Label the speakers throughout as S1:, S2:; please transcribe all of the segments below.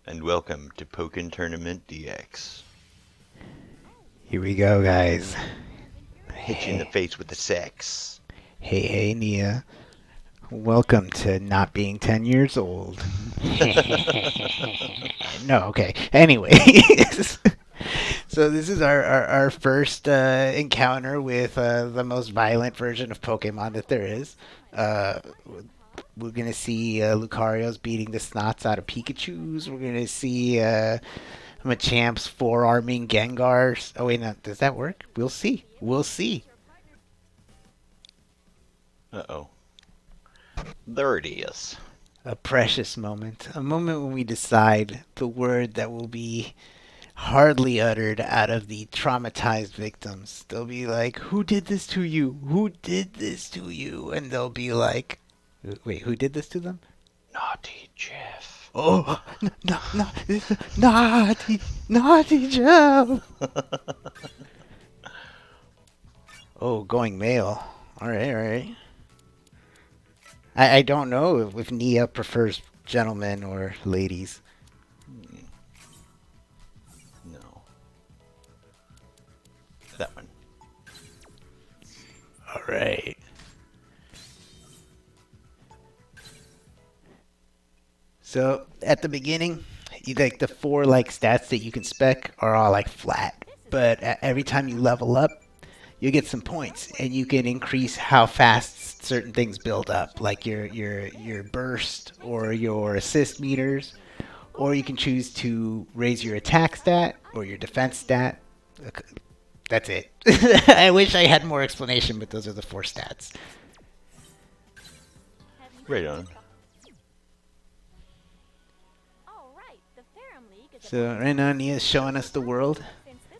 S1: and welcome to Pokken Tournament DX.
S2: Here we go, guys.
S1: Hit you in the
S2: Hey,
S1: face with the sex.
S2: hey, Nia. Welcome to not being 10 years old. No, okay. Anyways, so this is our first encounter with the most violent version of Pokemon that there is. Uh, we're going to see Lucario's beating the snots out of Pikachu's. We're going to see Machamp's four-arming Gengars. Oh, wait, no, does that work? We'll see. We'll see.
S1: Uh-oh. There it is.
S2: A precious moment. A moment when we decide the word that will be hardly uttered out of the traumatized victims. They'll be like, "Who did this to you? Who did this to you?" And they'll be like, "Wait, who did this to them?"
S1: Naughty Jeff.
S2: Oh, no, no, naughty, naughty Joe. Oh, going male. All right, all right. I don't know if Nia prefers gentlemen or ladies.
S1: No. That one.
S2: All right. So at the beginning, like the four like stats that you can spec are all like flat. But every time you level up, you get some points, and you can increase how fast certain things build up, like your burst or your assist meters, or you can choose to raise your attack stat or your defense stat. That's it. I wish I had more explanation, but those are the four stats.
S1: Right on.
S2: So right now Nia's showing us the world.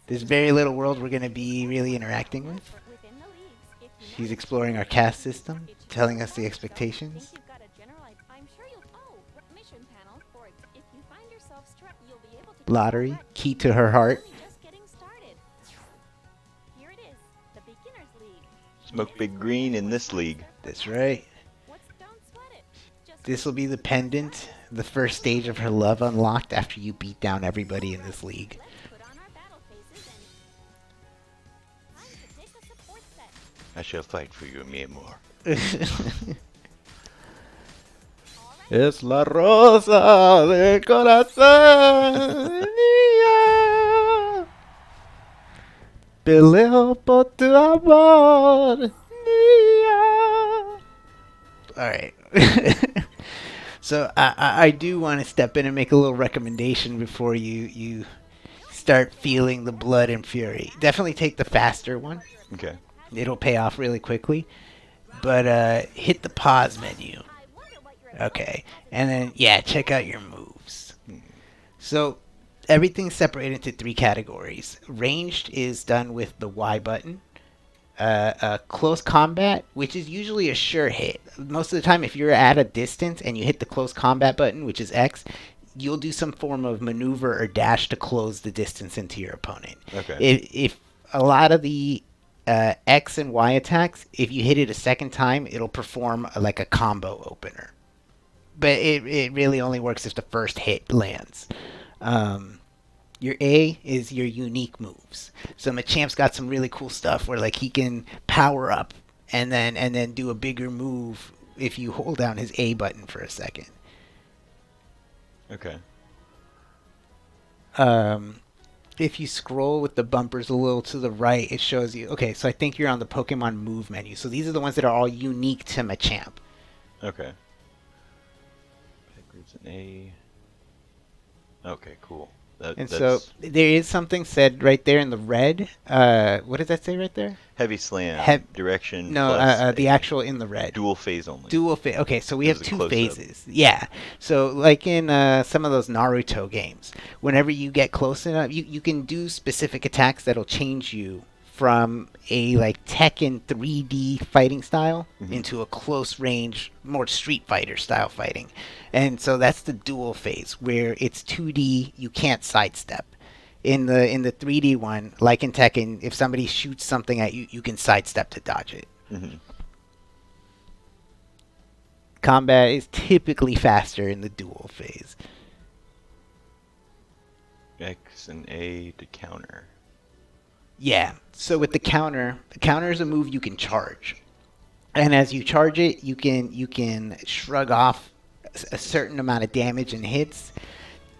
S2: There's very little world we're going to be really interacting with. She's exploring our caste system, telling us the expectations. Lottery, key to her heart.
S1: Smoke Big Green in this league.
S2: That's right. This will be the pendant, the first stage of her love unlocked after you beat down everybody in this league.
S1: I shall fight for you, mi amor.
S2: Es la rosa del corazón mía. Peleo por tu amor mía. Alright. So I do want to step in and make a little recommendation before you start feeling the blood and fury. Definitely take the faster one.
S1: Okay.
S2: It'll pay off really quickly. But hit the pause menu. Okay. And then, yeah, check out your moves. So everything's separated into three categories. Ranged is done with the Y button. Close combat, which is usually a sure hit. Most of the time, if you're at a distance and you hit the close combat button, which is X, you'll do some form of maneuver or dash to close the distance into your opponent.
S1: Okay.
S2: If a lot of the X and Y attacks, if you hit it a second time, it'll perform like a combo opener. But it really only works if the first hit lands. Your A is your unique moves. So Machamp's got some really cool stuff where like he can power up and then do a bigger move if you hold down his A button for a second.
S1: Okay.
S2: Um, if you scroll with the bumpers a little to the right, it shows you. Okay, so I think you're on the Pokemon Move menu. So these are the ones that are all unique to Machamp.
S1: Okay. Backwards an A. Okay, cool.
S2: And
S1: That's
S2: so there is something said right there in the red. What does that say right there?
S1: heavy slam. Direction
S2: No,
S1: plus
S2: the
S1: A.
S2: actual in the red.
S1: Dual phase only.
S2: Dual phase. Okay, so we
S1: It
S2: have
S1: was a
S2: two
S1: close-up.
S2: phases. Yeah. So like in some of those Naruto games, whenever you get close enough, you can do specific attacks that'll change you from a like Tekken 3D fighting style into a close range, more Street Fighter style fighting. And so that's the dual phase where it's 2D, you can't sidestep. In the 3D one, like in Tekken, if somebody shoots something at you, you can sidestep to dodge it.
S1: Mm-hmm.
S2: Combat is typically faster in the dual phase.
S1: X and A to counter.
S2: Yeah. So with the counter is a move you can charge, and as you charge it, you can shrug off a certain amount of damage and hits.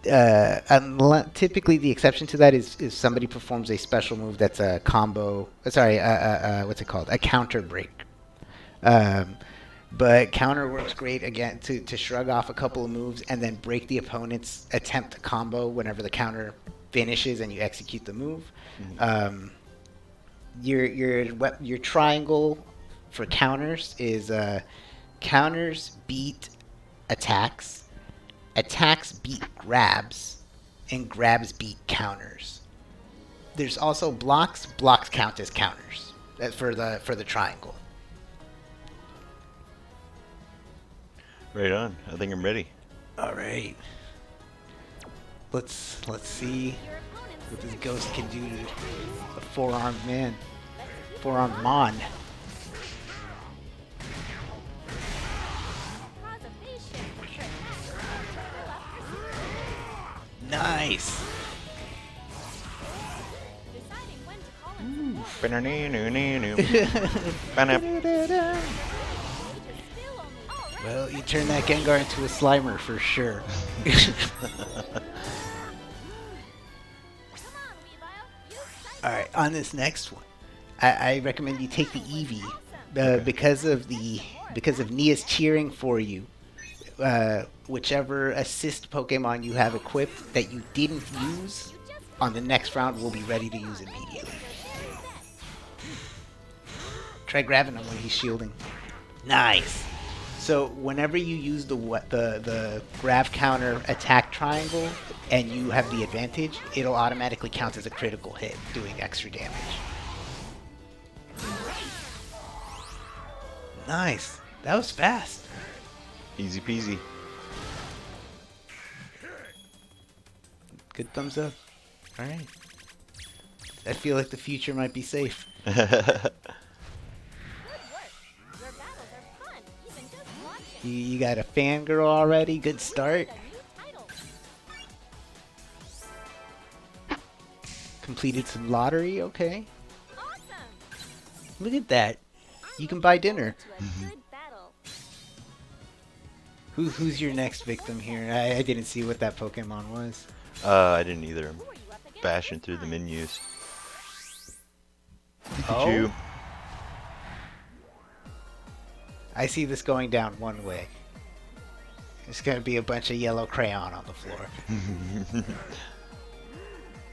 S2: Typically, the exception to that is somebody performs a special move that's a combo. Sorry, what's it called? A counter break. Um, but counter works great again to shrug off a couple of moves and then break the opponent's attempt to combo whenever the counter finishes and you execute the move.
S1: Mhm.
S2: Your triangle for counters is counters beat attacks, attacks beat grabs, and grabs beat counters. There's also blocks. Blocks count as counters. That's for the triangle.
S1: Right on. I think I'm ready.
S2: All right. Let's see what this ghost can do to a four-armed man, four-armed mon. Nice. Well, you turn that Gengar into a Slimer for sure. Alright, on this next one, I recommend you take the Eevee
S1: Okay.
S2: because of Nia's cheering for you. Whichever assist Pokemon you have equipped that you didn't use on the next round will be ready to use immediately. Try grabbing him when he's shielding. Nice. So whenever you use the grab counter attack triangle and you have the advantage, it'll automatically count as a critical hit, doing extra damage. Nice. That was fast.
S1: Easy peasy.
S2: Good thumbs up. All right. I feel like the future might be safe. You got a fangirl already? Good start. Completed some lottery? Okay. Look at that. You can buy dinner. Who's your next victim here? I didn't see what that Pokemon was.
S1: I didn't either. I'm bashing through the menus. Pikachu.
S2: I see this going down one way. There's gonna be a bunch of yellow crayon on the floor.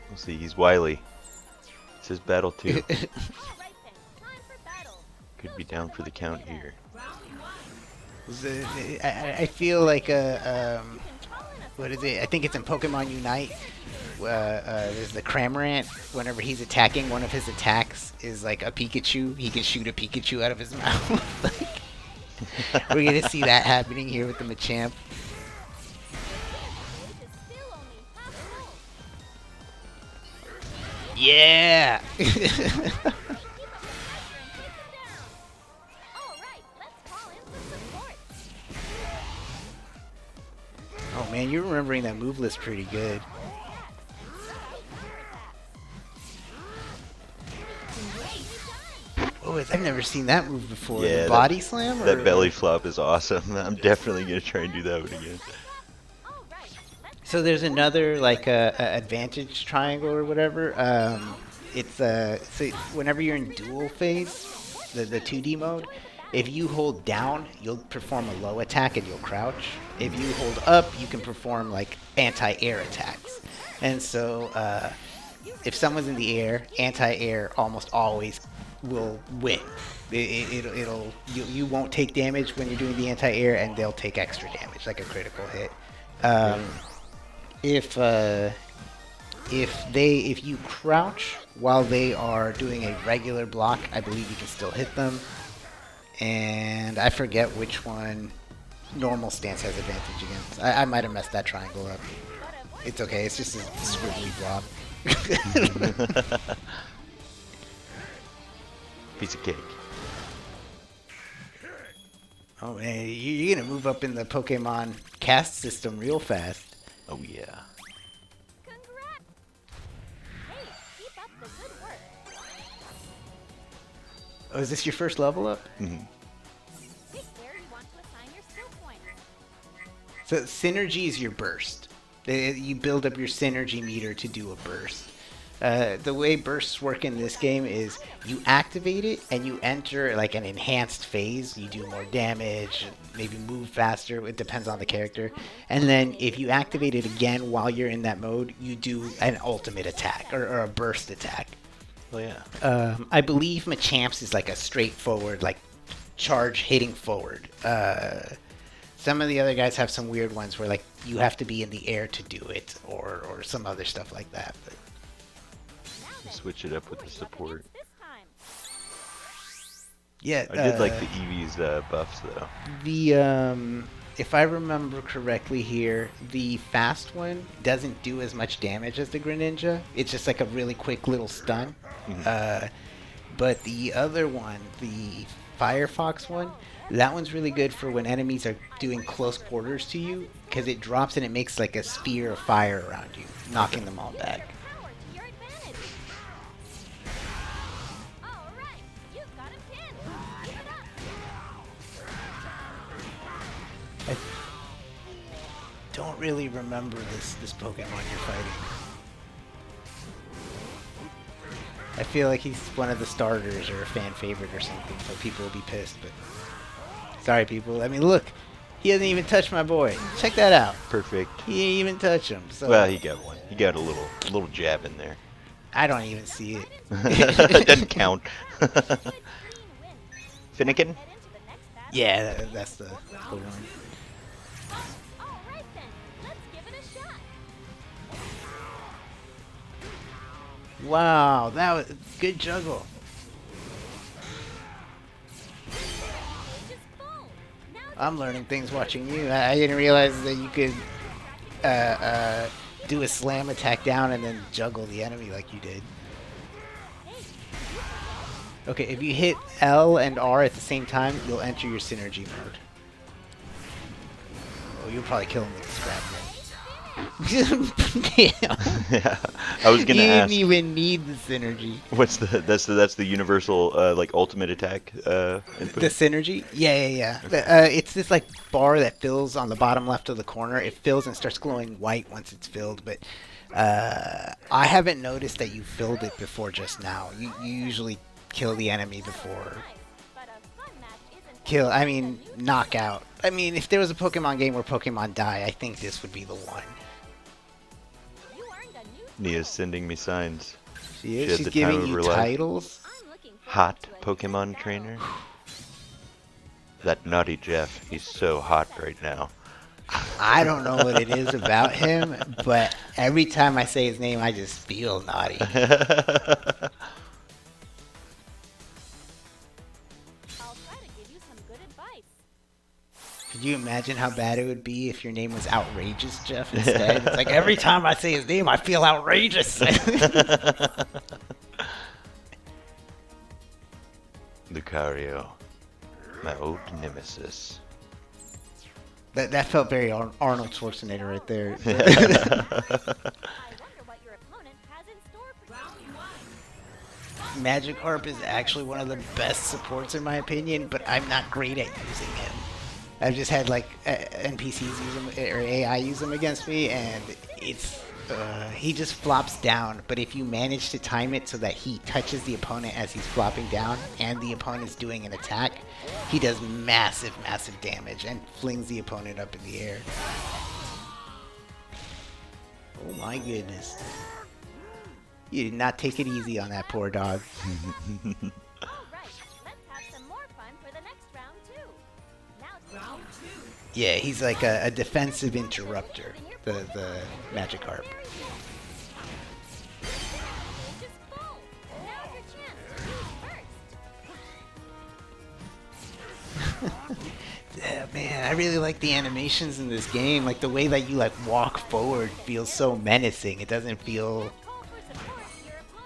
S1: We'll see. He's wily. It says battle 2. Could be down for the count here.
S2: I feel like what is it? I think it's in Pokemon Unite. There's the Cramorant. Whenever he's attacking, one of his attacks is like a Pikachu. He can shoot a Pikachu out of his mouth. Like, we're gonna see that happening here with the Machamp. Yeah. Oh man, you're remembering that move list pretty good. Oh, I've never seen that move before.
S1: Yeah,
S2: the body slam? Or?
S1: That belly flop is awesome. I'm definitely gonna try and do that one again.
S2: So there's another like advantage triangle or whatever. It's so whenever you're in duel phase, the 2D mode, if you hold down, you'll perform a low attack and you'll crouch. If you hold up, you can perform like anti-air attacks. And so if someone's in the air, anti-air almost always will win. You won't take damage when you're doing the anti-air, and they'll take extra damage, like a critical hit. If you crouch while they are doing a regular block, I believe you can still hit them. And I forget which one normal stance has advantage against. I might have messed that triangle up. It's okay. It's just a squiggly blob.
S1: Piece of cake.
S2: Oh man, you're gonna move up in the Pokemon cast system real fast.
S1: Oh yeah.
S2: Oh, is this your first level up?
S1: Mhm.
S2: So synergy is your burst. You build up your synergy meter to do a burst. The way bursts work in this game is you activate it and you enter like an enhanced phase. You do more damage, maybe move faster. It depends on the character. And then if you activate it again while you're in that mode, you do an ultimate attack or a burst attack.
S1: Oh yeah.
S2: I believe Machamp's is like a straightforward like charge hitting forward. Some of the other guys have some weird ones where like you have to be in the air to do it, or some other stuff like that. But
S1: Switch it up with the support.
S2: yeah,
S1: I did like the Eevee's buffs though.
S2: the if I remember correctly here, the fast one doesn't do as much damage as the Greninja. It's just like a really quick little stun.
S1: Mhm.
S2: But the other one, the Firefox one, that one's really good for when enemies are doing close quarters to you, because it drops and it makes like a spear of fire around you, knocking them all back. I don't really remember this Pokemon you're fighting. I feel like he's one of the starters or a fan favorite or something, so people will be pissed. But sorry, people. I mean, look, he hasn't even touched my boy. Check that out.
S1: Perfect.
S2: He didn't even touch him. So
S1: Well, he got one. He got a little jab in there.
S2: I don't even see it.
S1: It doesn't count. Finnegan?
S2: Yeah, that's the one. Wow, that was good juggle. I'm learning things watching you. I didn't realize that you could do a slam attack down and then juggle the enemy like you did. Okay, if you hit L and R at the same time, you'll enter your synergy mode. Oh, you'll probably kill him with the scrap thing. Damn.
S1: Yeah. I was gonna
S2: you
S1: ask.
S2: didn't even need the synergy.
S1: What's that's the universal like ultimate attack input?
S2: The synergy? Yeah.
S1: Okay.
S2: It's this like bar that fills on the bottom left of the corner. It fills and starts glowing white once it's filled, but I haven't noticed that you filled it before just now. You usually kill the enemy before. Knock out. I mean, if there was a Pokemon game where Pokemon die, I think this would be the one.
S1: Nia's sending me signs.
S2: She is?
S1: She had
S2: She's
S1: the time
S2: giving
S1: of
S2: you
S1: her life.
S2: titles?
S1: Hot Pokemon trainer. That naughty Jeff, he's so hot right now.
S2: I don't know what it is about him, but every time I say his name, I just feel naughty. Could you imagine how bad it would be if your name was Outrageous Jeff instead? It's like every time I say his name, I feel outrageous.
S1: Lucario, my old nemesis.
S2: That felt very Arnold Schwarzenegger right there. Magikarp is actually one of the best supports in my opinion, but I'm not great at using him. I've just had like NPCs use him or AI use him against me, and it's he just flops down. But if you manage to time it so that he touches the opponent as he's flopping down, and the opponent's doing an attack, he does massive damage and flings the opponent up in the air. Oh my goodness! You did not take it easy on that poor dog. Yeah, he's like a defensive interrupter, the Magikarp. Yeah, man, I really like the animations in this game. Like the way that you like walk forward feels so menacing. It doesn't feel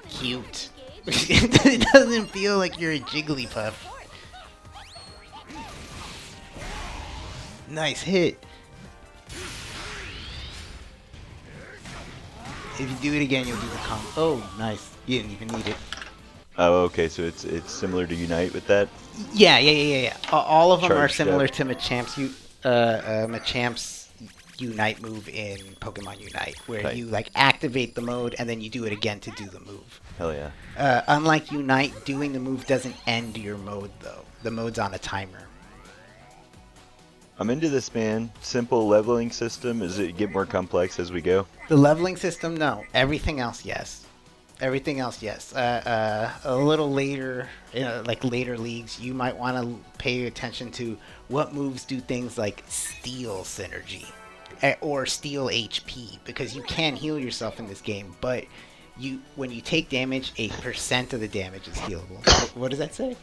S2: cute. It doesn't feel like you're a Jigglypuff. Nice hit. If you do it again, you'll do the combo. Oh, nice. You didn't even need it.
S1: Oh, okay. So it's similar to Unite with that
S2: Yeah. All of them are
S1: charge step.
S2: similar to Machamp's Unite move in Pokemon Unite, where
S1: Tight.
S2: you like activate the mode and then you do it again to do the move.
S1: Hell yeah.
S2: Unlike Unite, doing the move doesn't end your mode though. The mode's on a timer.
S1: I'm into this, man. Simple leveling system. Does it get more complex as we go?
S2: The leveling system, no. Everything else, yes. Everything else, yes. A little later, like later leagues, you might want to pay attention to what moves do things like steal synergy or steal HP, because you can heal yourself in this game, but when you take damage, 8% of the damage is healable. What does that say?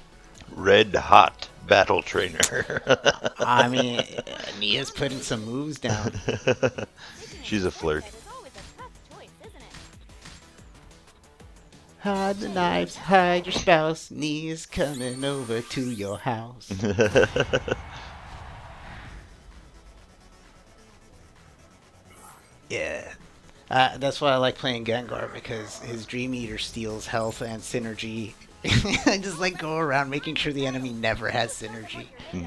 S1: Red hot battle trainer.
S2: I mean, Nia's putting some moves down.
S1: She's a flirt.
S2: Hide the knives, hide your spouse. Nia's coming over to your house. Yeah. That's why I like playing Gengar, because his Dream Eater steals health and synergy. I just like go around making sure the enemy never has synergy.
S1: Hmm.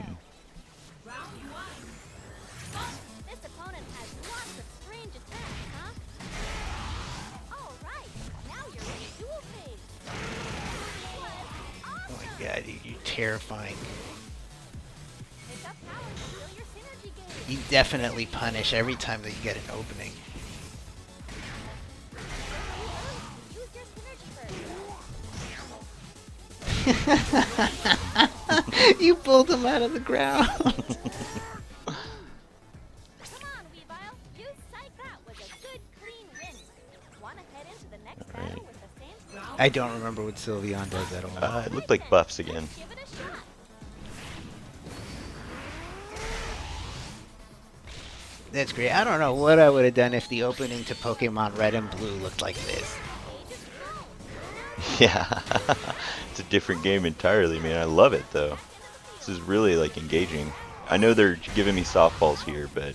S2: Oh my god, you're terrifying. You definitely punish every time that you get an opening. You pulled him out of the ground.
S1: Alright.
S2: I don't remember what Sylveon does at all.
S1: It looked like buffs again.
S2: That's great. I don't know what I would have done if the opening to Pokemon Red and Blue looked like this.
S1: Yeah. It's a different game entirely, man. I love it, though. This is really, like, engaging. I know they're giving me softballs here, but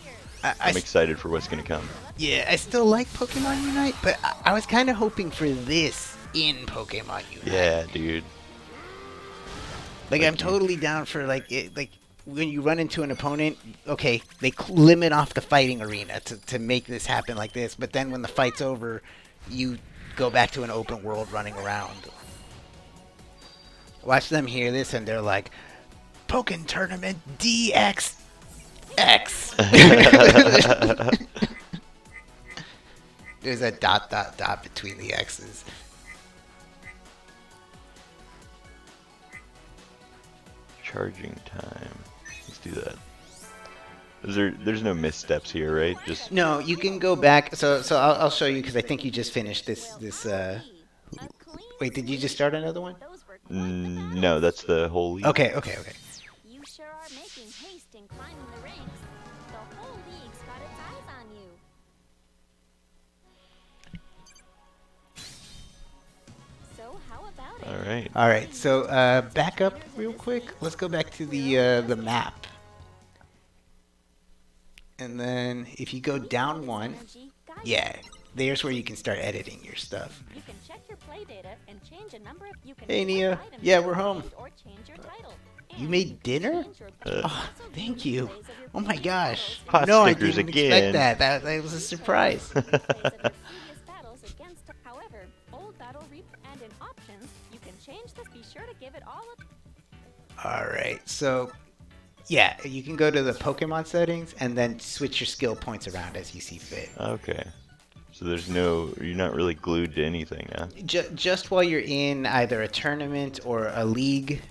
S1: I'm excited for what's going to come.
S2: Yeah, I still like Pokemon Unite, but I was kind of hoping for this in Pokemon Unite.
S1: Yeah, dude.
S2: Like, I'm totally down for, like, when you run into an opponent, okay, they limit off the fighting arena to make this happen like this, but then when the fight's over, you go back to an open world running around. Watch them hear this and they're like, Pokken Tournament DXX. There's a dot between the X's.
S1: Charging time. Let's do that. There's no missteps here, right? Just
S2: No, you can go back. So I'll show you, because I think you just finished this. Wait, did you just start another one?
S1: no, that's the whole league.
S2: Okay.
S3: You sure are making haste in climbing the ranks. The whole league's got its eyes on you. So how about it?
S1: All right.
S2: All right. So back up real quick. Let's go back to the map. And then if you go down one, yeah, there's where you can start editing your stuff.
S3: You can check your play data and change a number of
S2: Hey Nia, yeah, we're home. You made dinner? Oh, thank you. Oh my gosh.
S1: Pot
S2: No, I
S1: stickers
S2: didn't
S1: again.
S2: expect that. That was a surprise.
S3: However, old battle and in options, you can change this. Be sure to give it all a
S2: All right. So, yeah, you can go to the Pokemon settings and then switch your skill points around as you see fit.
S1: Okay. So you're not really glued to anything, huh?
S2: Just while you're in either a tournament or a league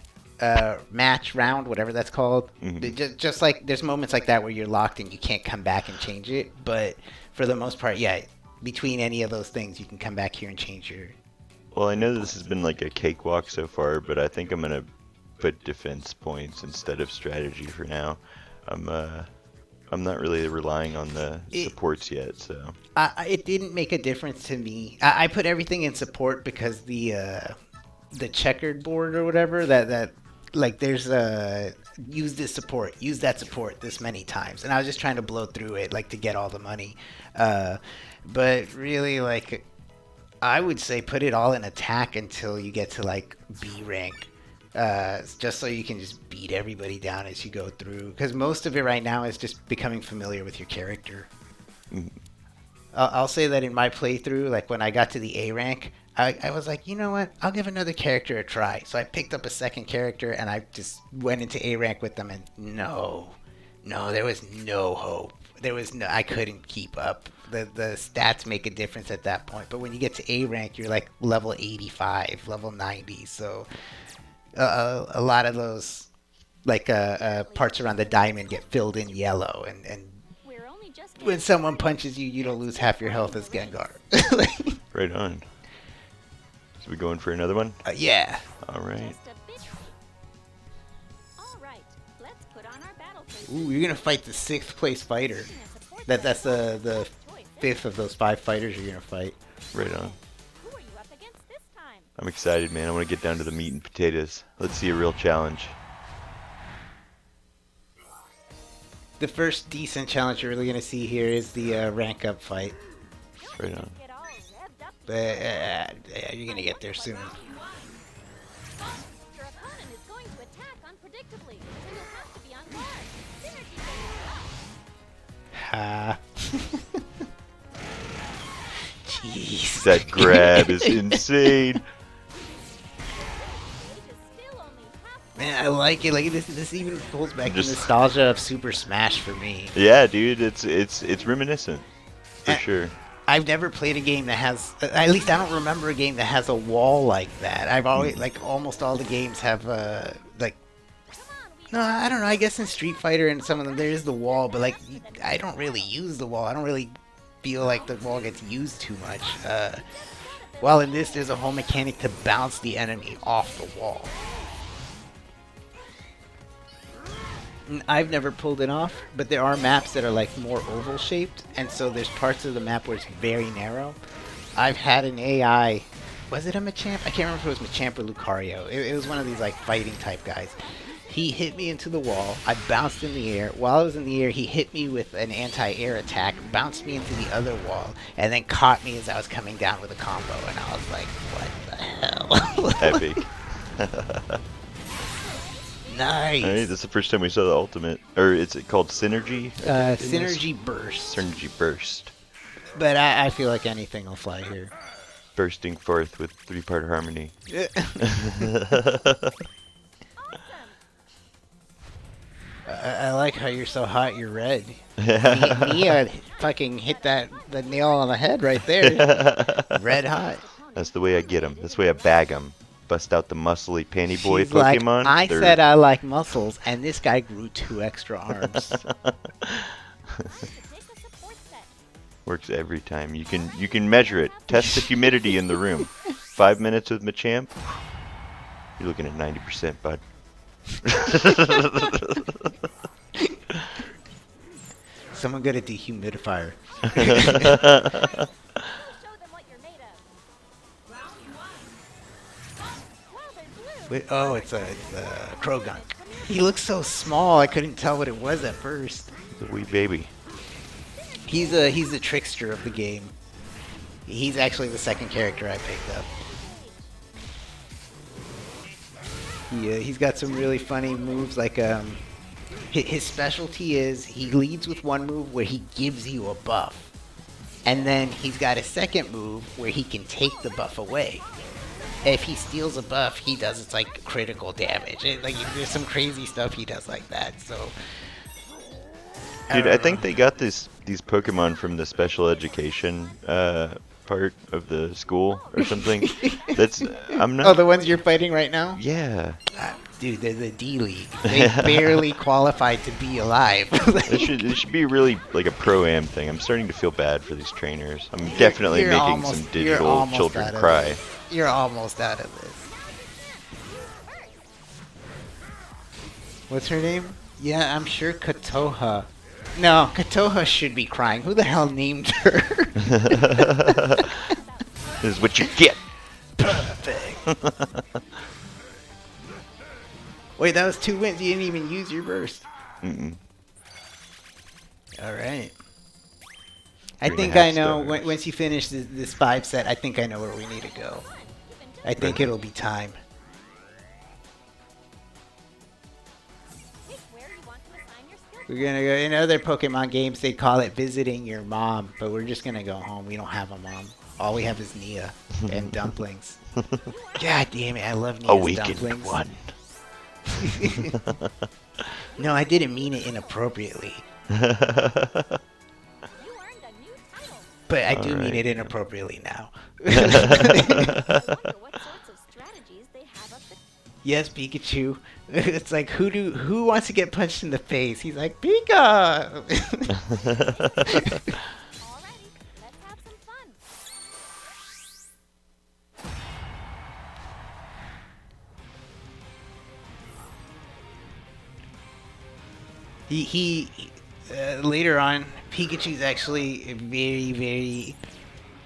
S2: match round, whatever that's called.
S1: Mm-hmm.
S2: Just like there's moments like that where you're locked and you can't come back and change it. But for the most part, yeah, between any of those things, you can come back here and change your...
S1: Well, I know this has been like a cakewalk so far, but I think I'm gonna put defense points instead of strategy for now. I'm not really relying on the supports yet, so.
S2: It didn't make a difference to me. I put everything in support because the checkered board or whatever that like there's use this support, use that support this many times, and I was just trying to blow through it like to get all the money. But really, like, I would say put it all in attack until you get to like B rank. Just so you can just beat everybody down as you go through. Because most of it right now is just becoming familiar with your character.
S1: Mm.
S2: I'll say that in my playthrough, like when I got to the A rank, I was like, you know what? I'll give another character a try. So I picked up a second character and I just went into A rank with them, and no, there was no hope. I couldn't keep up. The stats make a difference at that point. But when you get to A rank, you're like level 85, level 90. So a lot of those like parts around the diamond get filled in yellow, and
S3: We're only just
S2: when someone punches you, you don't lose half your health as Gengar.
S1: Right on. So we going for another one?
S2: Yeah.
S1: All right.
S3: just a bit. All right, let's put on our battle faces.
S2: Ooh, you're gonna fight the 6th place fighter. That's the 5th of those 5 fighters you're gonna fight.
S1: Right on.
S3: Who are you up against this time?
S1: I'm excited, man. I want to get down to the meat and potatoes. Let's see a real challenge.
S2: The first decent challenge you're really gonna see here is the rank up fight.
S1: Right on.
S3: Get all revved up.
S2: But you're gonna get there soon.
S3: Your opponent is going to attack unpredictably, so you'll have to be on guard. Synergy
S2: Ha. Jeez.
S1: That grab is insane.
S3: stage is still only half.
S2: Man, I like it. Like this even pulls back the
S1: Just-
S2: nostalgia of Super Smash for me.
S1: Yeah, dude, it's reminiscent for sure.
S2: I've never played a game that has, at least I don't remember a game that has a wall like that. I've always, like, almost all the games have, like, no, I don't know. I guess in Street Fighter and some of them there is the wall, but, like, I don't really use the wall. I don't really feel like the wall gets used too much. While in this, there's a whole mechanic to bounce the enemy off the wall. I've never pulled it off, but there are maps that are like more oval shaped, and so there's parts of the map where it's very narrow. I've had an AI, was it a Machamp? I can't remember if it was Machamp or Lucario. It was one of these like fighting type guys. He hit me into the wall. I bounced in the air. While I was in the air, he hit me with an anti-air attack, bounced me into the other wall, and then caught me as I was coming down with a combo. And I was like, what the hell?
S1: Epic.
S2: Nice.
S1: Alright, that's the first time we saw the ultimate. Or is it called Synergy?
S2: Synergy burst.
S1: Synergy Burst.
S2: But I feel like anything will fly here.
S1: Bursting forth with 3-part harmony.
S2: I like how you're so hot. You're red. Mia fucking hit the nail on the head right there. Red hot.
S1: That's the way I get them. That's the way I bag them. Bust out the muscly panty boy
S2: She's like,
S1: Pokemon.
S2: I
S1: They're-
S2: said I like muscles, and this guy grew 2 extra arms.
S3: Take a support set.
S1: Works every time. You can measure it. Test the humidity in the room. 5 minutes with Machamp. You're looking at 90%, bud.
S2: Someone get a dehumidifier.
S3: Show them what you're made of. Wow, they're blue.
S2: Wait, oh, it's a Krogunk. He looks so small. I couldn't tell what it was at first.
S1: The wee baby.
S2: He's the trickster of the game. He's actually the second character I picked up. He's got some really funny moves. Like his specialty is he leads with one move where he gives you a buff, and then he's got a second move where he can take the buff away. If he steals a buff, he does it's like critical damage. Like there's some crazy stuff he does like that. So,
S1: Dude, I think they got these Pokemon from the special education part of the school or something. That's I'm not.
S2: Oh, the ones you're fighting right now?
S1: Yeah.
S2: Dude, they're the D League. They barely qualified to be alive.
S1: It should be really like a pro-am thing. I'm starting to feel bad for these trainers. I'm definitely
S2: You're
S1: making
S2: almost-
S1: some
S2: you're
S1: digital
S2: almost
S1: children
S2: out of
S1: cry.
S2: this. You're almost out of this. What's her name? Yeah, I'm sure Katoha. No, Katoha should be crying. Who the hell named her?
S1: This is what you get.
S2: Perfect. Wait, that was 2 wins. You didn't even use your burst.
S1: Mm-mm.
S2: All right. I think I know. Once you finish this 5 set, I think I know where we need to go. I think it'll be time.
S3: Pick where you want to assign your skill.
S2: We're gonna go in other Pokemon games. They call it visiting your mom, but we're just gonna go home. We don't have a mom. All we have is Nia and dumplings. God damn it! I love Nia's
S1: Awakened
S2: dumplings.
S1: one.
S2: No, I didn't mean it inappropriately,
S3: You earned a new title.
S2: but I do mean
S1: Alright.
S2: it inappropriately now.
S3: I wonder what sorts of strategies they have up the.
S2: Yes, Pikachu. It's like who wants to get punched in the face? He's like Pika.
S3: Alrighty, let's have some fun.
S2: he later on, Pikachu's actually very.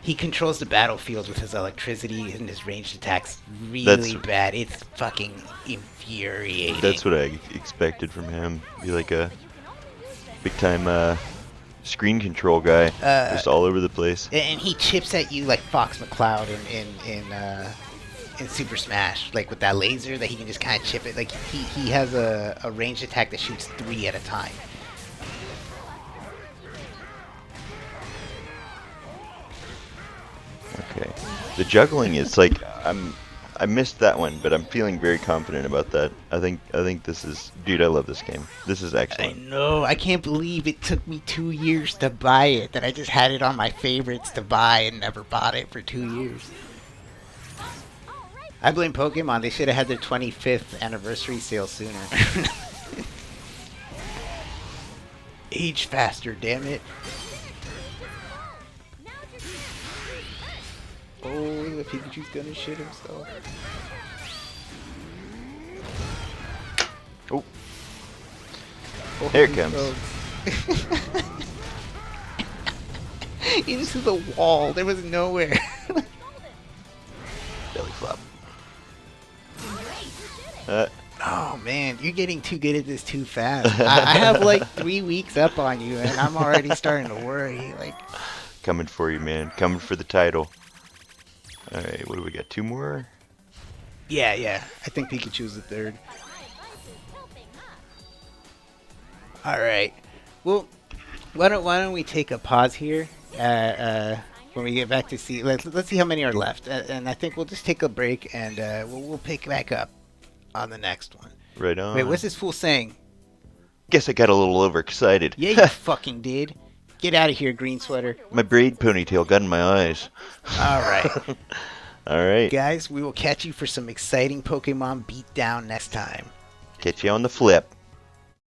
S2: He controls the battlefield with his electricity and his ranged attacks really
S1: That's-
S2: bad. It's fucking infuriating.
S1: That's what I expected from him. Be like a big time screen control guy, just all over the place.
S2: And he chips at you like Fox McCloud in Super Smash, like with that laser that he can just kind of chip it. Like he has a ranged attack that shoots 3 at a time.
S1: Okay. The juggling is like I missed that one, but I'm feeling very confident about that. I think this is, dude, I love this game. This is
S2: I
S1: excellent.
S2: know. I can't believe it took me 2 years to buy it. That I just had it on my favorites to buy and never bought it for 2 years. I blame Pokemon. They should have had their 25th anniversary sale sooner. Age faster, damn it. Oh, the Pikachu's gonna shit himself.
S1: Oh,
S2: Oh,
S1: Here it
S2: he
S1: comes.
S2: froze. Into the wall. There was nowhere.
S1: belly flop.
S2: Oh man, you're getting too good at this too fast. I have like 3 weeks up on you, and I'm already starting to worry. Like,
S1: Coming for you, man. Coming for the title. All right, what do we got? 2 more?
S2: yeah. I think Pikachu's the third.
S3: My advice is helping, huh?
S2: All right. Well, why don't we take a pause here? When we get back to see, let's see how many are left, and I think we'll just take a break, and we'll pick back up on the next one.
S1: Right on.
S2: Wait, what's this fool saying?
S1: Guess I got a little overexcited.
S2: Yeah, you fucking did. Get out of here, green sweater.
S1: My braid ponytail got in my eyes.
S2: All right.
S1: All right.
S2: Guys, we will catch you for some exciting Pokemon beatdown next time.
S1: Catch you on the flip.